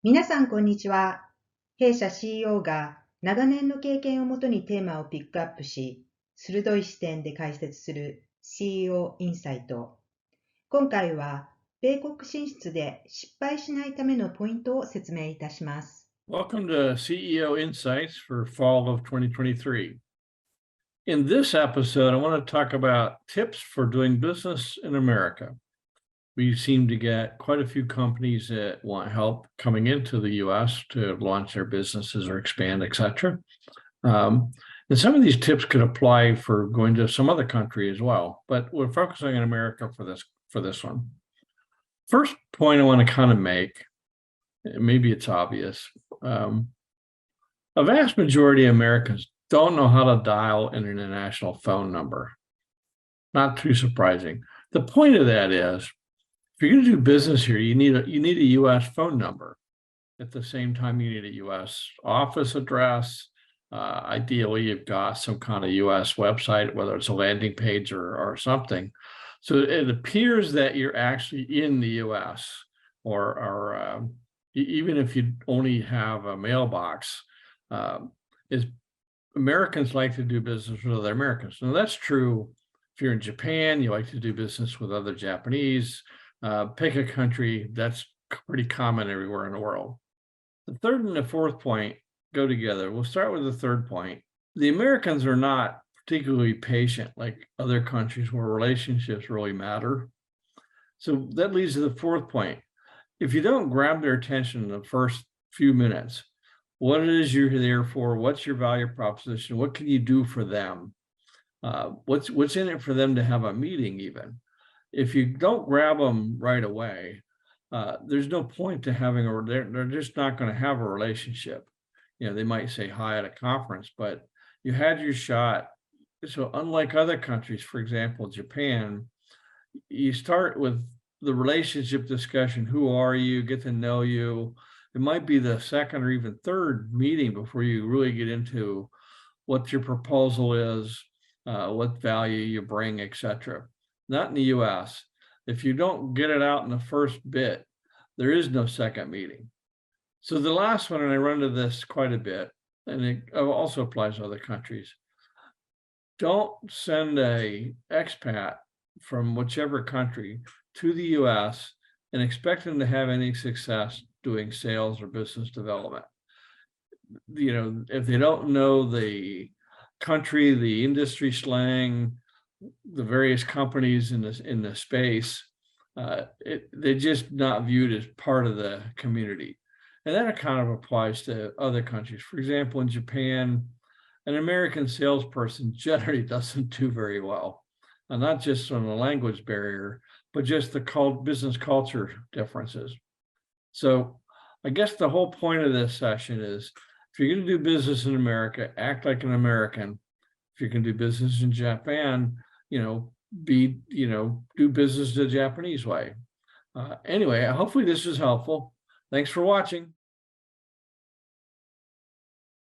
皆さん、こんにちは。弊社 CEO が長年の経験をもとにテーマをピックアップし、鋭い視点で解説する CEO インサイト。今回は、米国進出で失敗しないためのポイントを説明いたします。Welcome to CEO Insights for fall of 2023. In this episode, I want to talk about tips for doing business in America. We seem to get quite a few companies that want help coming into the US to launch their businesses or expand, etc. And some of these tips could apply for going to some other country as well, but we're focusing on America for this one. First point I want to kind of make, maybe it's obvious. A vast majority of Americans don't know how to dial an international phone number. Not too surprising. The point of that is, if you're going to do business here, you need a U.S. phone number. At the same time, you need a U.S. office address. Ideally, you've got some kind of U.S. website, whether it's a landing page or something. So it appears that you're actually in the U.S. or even if you only have a mailbox. Is Americans like to do business with other Americans. Now that's true if you're in Japan, you like to do business with other Japanese. Pick a country, that's pretty common everywhere in the world. The third and the fourth point go together. We'll start with the third point. The Americans are not particularly patient like other countries where relationships really matter. So that leads to the fourth point. If you don't grab their attention in the first few minutes, what it is you're there for, what's your value proposition, what can you do for them, what's in it for them to have a meeting even. If you don't grab them right away, there's no point to having they're just not going to have a relationship. You know, they might say hi at a conference, but you had your shot. So unlike other countries, for example, Japan, you start with the relationship discussion. Who are you? Get to know you. It might be the second or even third meeting before you really get into what your proposal is, what value you bring, etc. Not in the US. If you don't get it out in the first bit, there is no second meeting. So the last one, and I run into this quite a bit, and it also applies to other countries. Don't send an expat from whichever country to the US and expect them to have any success doing sales or business development. You know, if they don't know the country, the industry slang, the various companies in the space, they're just not viewed as part of the community. And that kind of applies to other countries. For example, in Japan, an American salesperson generally doesn't do very well, and not just on the language barrier, but just the business culture differences. So I guess the whole point of this session is, if you're going to do business in America, act like an American. If you're going to do business in Japan, do business the Japanese way. Anyway, hopefully this is helpful. Thanks for watching.